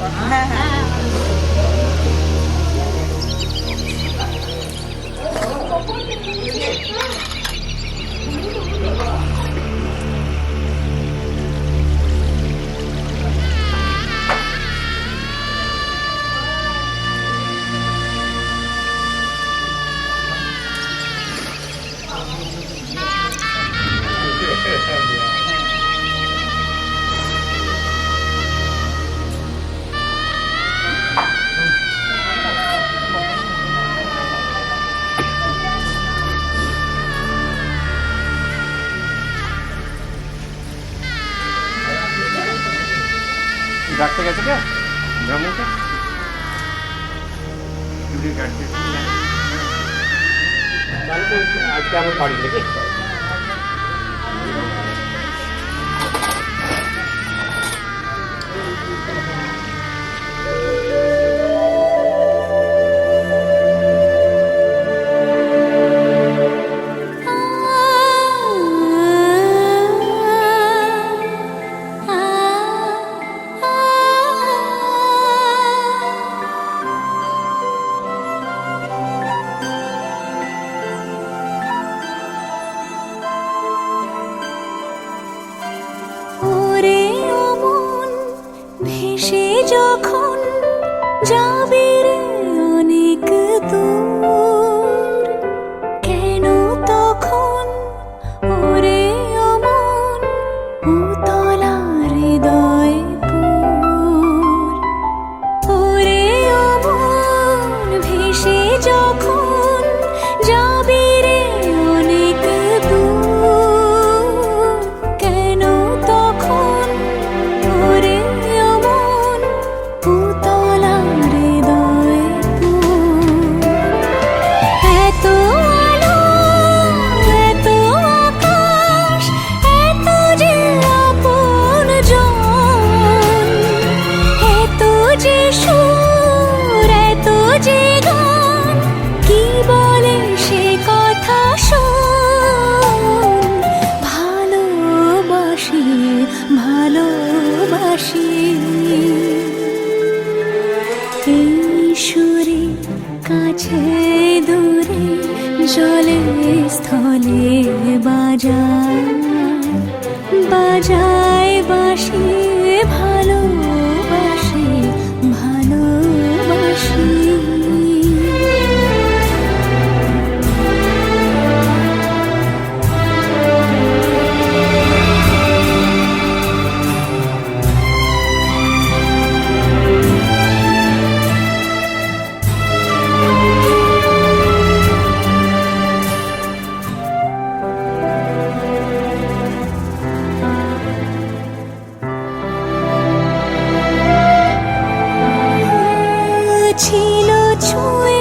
হ্যাঁ হ্যাঁ ডাকতে গেছে কে ব্রাহ্মণকে ডিউটি কাটতে তাহলে তো আজকে আমার বাড়ি থেকে যখন যাবি রে অনেক দূর কেন তখন ওরে অমন উতলা হৃদয় পুর ওরে অমন ভেসে যখন যাবি রে অনেক দূর কেন তখন ওরে উতলা হৃদয় এত আলো এত আকাশ এত যে আপনজন এত যে সুর এত যে গান কি বলে সে কথা শোন ভালোবাসি ভালোবাসি এই সুরে কাছে দূরে জলে স্থলে বাজায় বাজায় বাঁশি ভালোবাসি ভালোবাসি ছিল ছুঁয়ে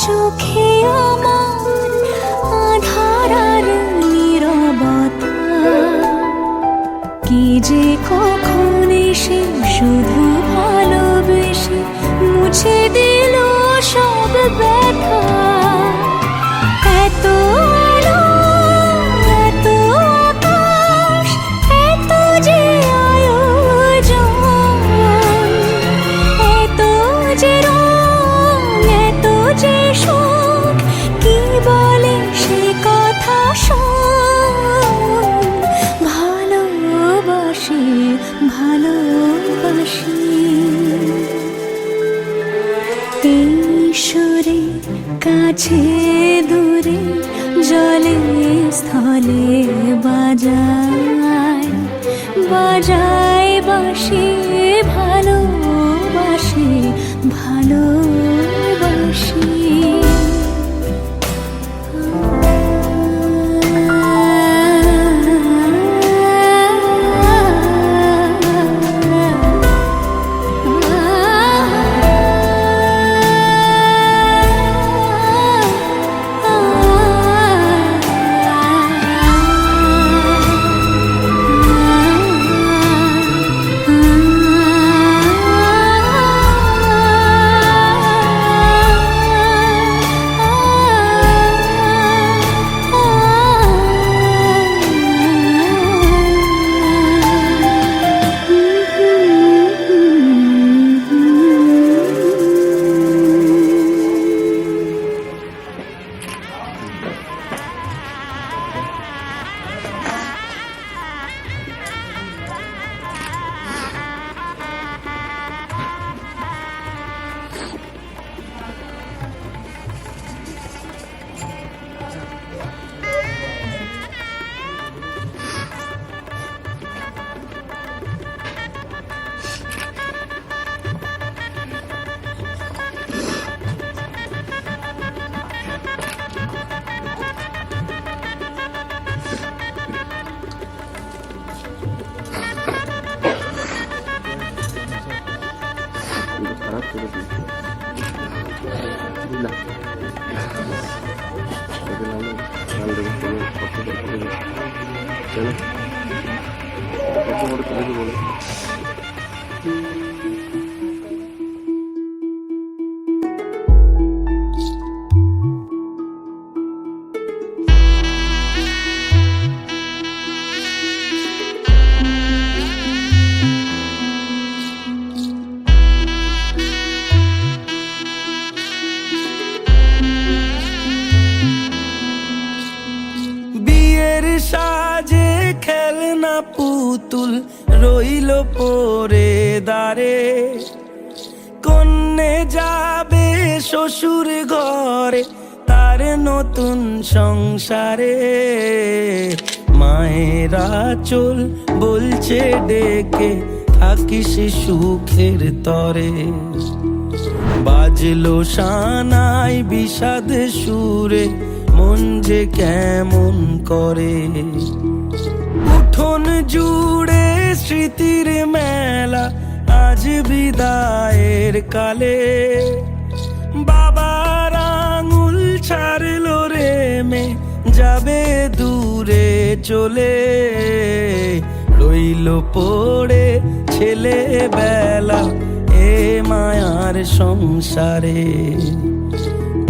চোখে আমার আধার আর নীরবতা কি যে কখন এসে শুধু ভালোবেসে মুছে দিল সব ব্যথা এত আলো এত আকাশ এত যে আয়োজন এত যে রং এত যে সুখ কি বলে সে কথা শোন ভালোবাসি ভালোবাসি এই সুরে কাছে দূরে জলে স্থলে বাজায় বাজায় বাঁশি ভালোবাসি ভালোবাসি করে দিই না সেটা নাম নাম দেবো চলো কষ্ট করে চলো কত বড় তুলে বলো সাজে খেলনা পুতুল রইল পরে দাঁড়ে কন্যে যাবে শ্বশুর ঘরে তার নতুন সংসারে মায়েরা চল বলছে ডেকে থাকিস সুখের তরে বাজলো সানাই বিষাদ সুরে মন যে কেমন করে উঠোন জুড়ে স্মৃতির মেলা আজ বিদায়ের কালে বাবার আঙুল ছাড়লো রে মে যাবে দূরে চলে রইল পড়ে ছেলে বেলা এ মায়ার সংসারে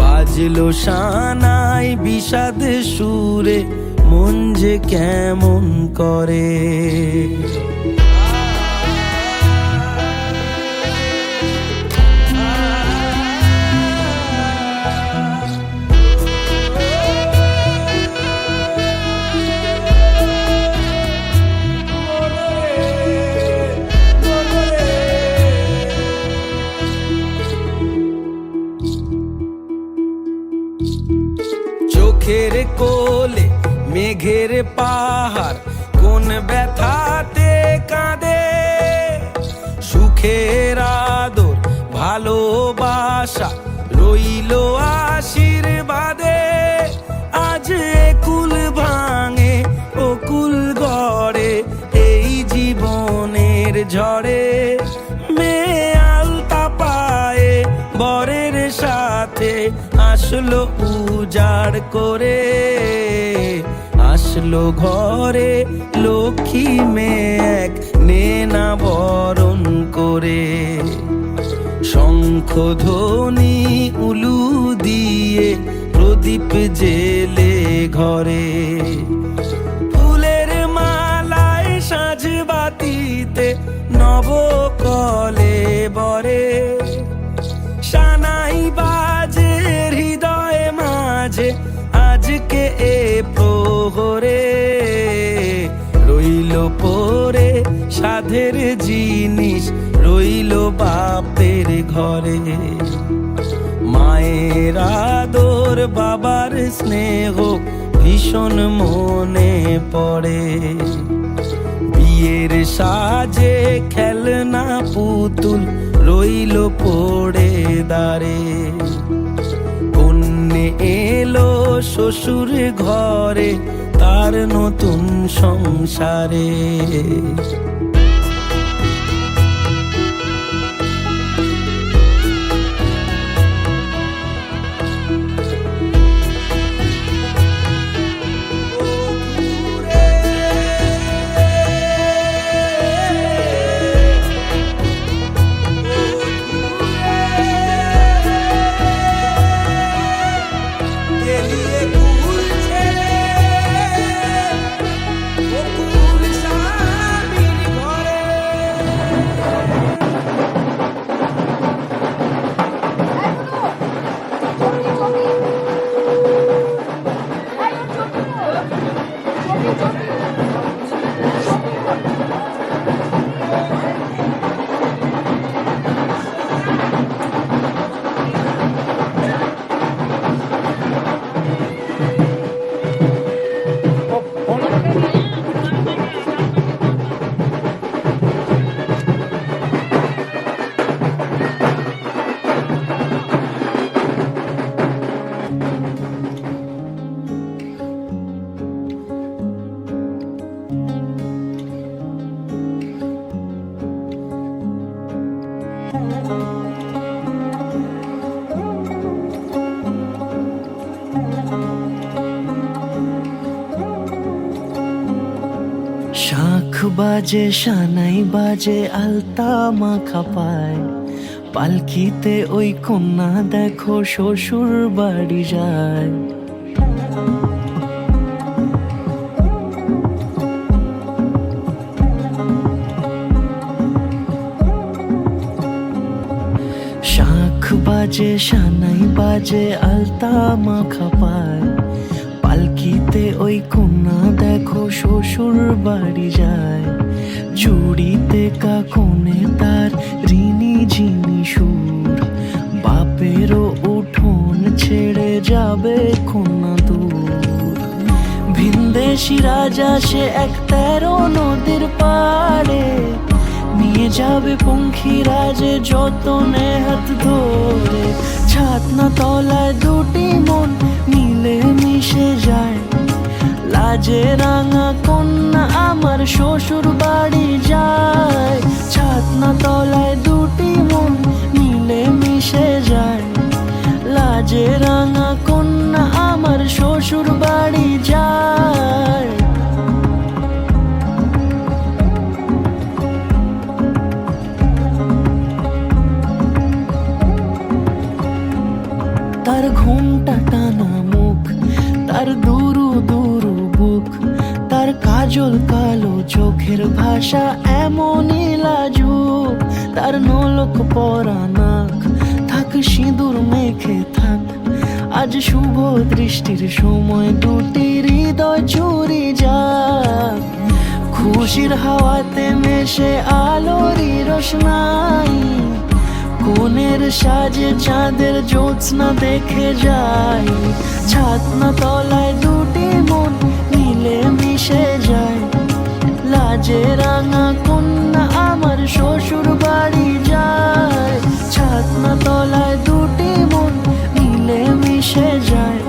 বাজলো সানাই বিষাদ সুরে মন যে কেমন করে চোখের কোলে মেঘের পাহাড় কোন ব্যথাতে কাঁদে সুখের আদর ভালোবাসা রইল আশীর্বাদে আজ কুল ভাঙে অকুল গড়ে এই জীবনের ঝড়ে মেয়ে আলতা পায়ে বরের সাথে আসলো উজাড় করে আসলো ঘরে লক্ষ্মী মেয়ে এক নেনা বরণ করে শঙ্খ ধ্বনি উলু দিয়ে প্রদীপ জেলে ঘরে ফুলের মালায় সাজ বাতিতে নবকলে বরে সানাই বাজে হৃদয় মাঝে আজকে এ প্রহরে রইল পরে সাধের জিনিস রইল বাপের ঘরে মায়ের আদর বাবার স্নেহ ভীষণ মনে পড়ে বিয়ের সাজে খেলনা পুতুল রইল পড়ে দাঁড়ে কন্যে এলো শ্বশুর ঘরে তার নতুন সংসারে বাজে সানাই বাজে আলতা মাখা পায়, পালকিতে ওই কন্যা দেখো শ্বশুর বাড়ি যায়। শাঁখ বাজে সানাই বাজে আলতা মাখা পায়, পালকিতে ওই কন্যা দেখো শ্বশুর বাড়ি যায়। চুড়িতে কাকনে তার ঋণী ঝিনি সুর, বাপেরও উঠোন ছেড়ে যাবে কন্যা দূর। ভিনদেশি রাজা সে এক 13 নদীর পাড়ে, নিয়ে যাবে পঙ্খিরাজে যতনে হাত ধরে। ছাতনা তলায় দুটি মন মিলে মিশে যায়, লাজে রাঙা কন্যা আমার শ্বশুর বাড়ি যায়। ছাতনা তলায় দুটি মন মিলে মিশে যায়, লাজে রাঙা কন্যা আমার শ্বশুর বাড়ি যায়। তার ঘুমটা টানা মুখ, তার দুরু দুরু বুক, তার কাজল কালো চোখের ভাষা এমনই লাজুক। তার নোলক পরা নাক, থাক সিঁদুর মেখে থাক, আজ শুভ দৃষ্টির সময় দুটি হৃদয় চুরি যাক। খুশির হাওয়াতে মেশে আলোরই রোশনাই, কোণের সাজে চাঁদের জ্যোৎস্না দেখে যাই। ছাতনা তলায় দুটি মন মিলে মিশে যায়, লাজে রাঙা কন্যা আমার শ্বশুর বাড়ি যায়। ছাতনা তলায় দুটি মন মিলে মিশে যায়,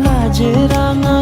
লাজে রাঙা